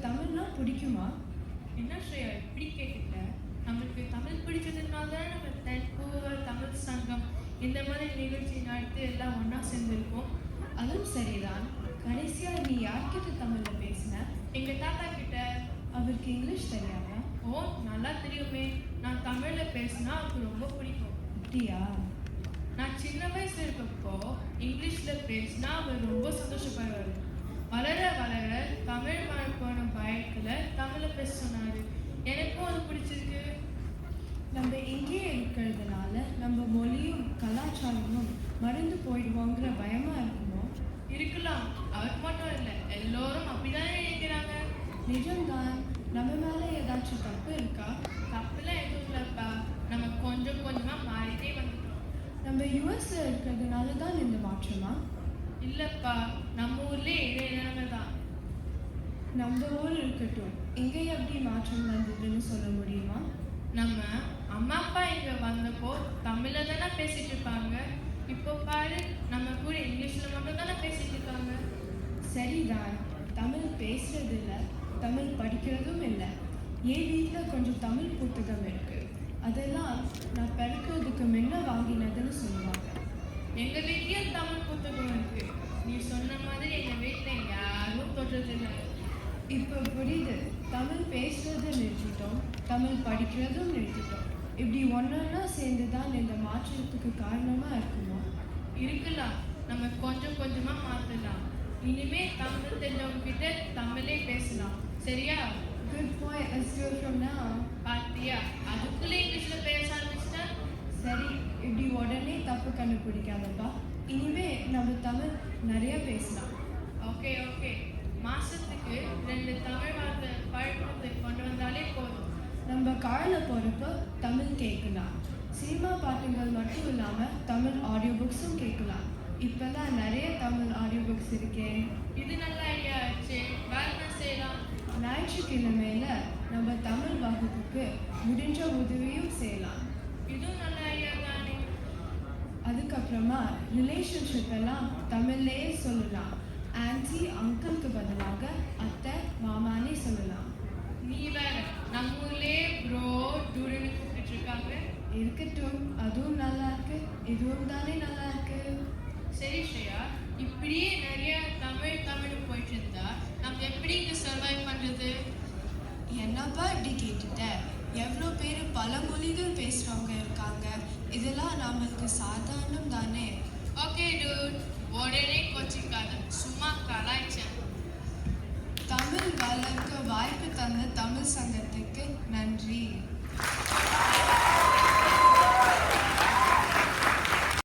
தமிழ்னா பிடிக்குமா? என்ன ஸ்ரேயா இப்படி கேட்டுட்ட? நம்மளுக்கு தமிழ் பிடிச்சதுனால தான் நம்ம தென்கூவர் தமிழ் சங்கம் இந்த மாதிரி நிகழ்ச்சி நடத்தி எல்லாம் ஒன்றா சேர்ந்துருக்கோம். அதுவும் சரிதான். கடைசியா நீ யார்கிட்ட தமிழ்ல பேசின? எங்கள் தாத்தா கிட்ட. அவருக்கு இங்கிலீஷ் தெரியாதா? ஓ, நல்லா தெரியுமே. நான் தமிழில் பேசினா அவருக்கு ரொம்ப பிடிக்கும். அப்படியா? நான் சின்ன வயசு இருக்கப்போ இங்கிலீஷில் பேசினா அவர் ரொம்ப சந்தோஷப்படுவார். வளர வளர தமிழ் மறப்பான பயத்தில் தமிழில் பேச சொன்னார். எனக்கும் அது பிடிச்சிருக்கு. நம்ம இங்கேயே இருக்கிறதுனால நம்ம மொழியும் கலாச்சாரமும் மறந்து போயிடுவோங்கிற பயமா இருக்குமோ? இருக்கலாம். அவருக்கு மட்டும் இல்லை, எல்லோரும் அப்படிதானே நினைக்கிறாங்க. நிஜம்தான். நம்ம மேலே ஏதாச்சும் தப்பு இருக்கா? தப்புலாம் எதுவும் இல்லைப்பா. நம்ம கொஞ்சம் கொஞ்சமாக மாறிட்டே வந்துட்டோம். நம்ம யூஎஸ்ல இருக்கிறதுனால தான் இந்த மாற்றமா? இல்லைப்பா, நம்ம ஊர்லேயே இதே நிலைமை தான். நம்ம ஊர் இருக்கட்டும், இங்கே எப்படி மாற்றம் வந்ததுன்னு சொல்ல முடியுமா? நம்ம அம்மா அப்பா இங்கே வந்தப்போ தமிழில் தானே பேசிட்டு இருப்பாங்க. இப்போ பாரு, நம்ம கூட இங்கிலீஷில் மட்டும் தானே பேசிட்டு இருக்காங்க. சரிதான். தமிழ் பேசுறது இல்லை, தமிழ் படிக்கிறதும் இல்லை. என் வீட்டில் கொஞ்சம் தமிழ் புத்தகம் இருக்கு. அதெல்லாம் நான் பிறக்கிறதுக்கு முன்ன வாங்கினதுன்னு சொல்லுவாங்க. எங்கள் வீட்லேயும் தமிழ் புத்தகம் இருக்கு. நீ சொன்ன மாதிரி எங்கள் வீட்டில் யாரும் தொட்டதில்லை. இப்போ புரியுது. தமிழ் பேசுறதை நிறுத்திட்டோம், தமிழ் படிக்கிறதும் நிறுத்திட்டோம். இப்படி ஒன்றா சேர்ந்து தான் இந்த மாற்றத்துக்கு காரணமாக இருக்குமா? இருக்கலாம். நம்ம கொஞ்சம் கொஞ்சமாக மாற்றலாம். இனிமே தமிழ் தெரிஞ்சவங்க கிட்ட தமிழே பேசலாம். சரியா? Good point. Let's to it from நவ. பாத்தியா, அதுக்குள்ளே இங்கிலீஷில் பேச ஆரம்பிச்சிட்டா? சரி, இப்படி உடனே தப்பு கண்டுபிடிக்காதப்பா. இனிமே நம்ம தமிழ் நிறைய பேசலாம். Okay okay. மாசத்துக்கு 2 தமிழ் வார்த்தை பழக்கத்தை கொண்டு வந்தாலே போதும். நம்ம காரில் போகிறப்ப தமிழ் கேட்கலாம். சினிமா பாட்டுகள் மட்டும் இல்லாமல் தமிழ் ஆடியோ புக்ஸும் கேட்கலாம். இப்போதான் நிறைய தமிழ் ஆடியோ புக்ஸ் இருக்கே. இது நல்ல ஐடியா ஆச்சு. வேற என்ன செய்யலாம்? ஞாயிற்றுக்கிழமையில நம்ம தமிழ் வகுப்புக்கு முடிஞ்ச உதவியும் செய்யலாம். இதுவும் நல்ல ஐடியா தானே. அதுக்கப்புறமா ரிலேஷன்ஷிப் எல்லாம் தமிழ்லேயே சொல்லலாம். ஆன்டி அங்கிளுக்கு பதிலாக அத்தை மாமானே சொல்லலாம். நீ வேற, நம்ம ஊர்லேயே ப்ரோ டூருன்னு கூப்பிட்டு இருக்காங்க. இருக்கட்டும், அதுவும் நல்லா இருக்கு, இதுவும் தானே நல்லா இருக்கு. சரி ஸ்ரேயா, இப்படியே நிறைய தமிழ் போயிட்டு இருந்தா நம்ம எப்படி இங்கே சர்வைவ் பண்ணுறது? என்னப்பா இப்படி கேட்டுட்ட? எவ்வளோ பேர் பல மொழிகள் பேசுகிறவங்க இருக்காங்க. இதெல்லாம் நம்மளுக்கு சாதாரணம் தானே. ஓகே டூட், உடனே கோச்சிக்காத, சும்மா கலாய்ச்சேன். தமிழ் வளர்க்க வாய்ப்பு தந்த தமிழ் சங்கத்துக்கு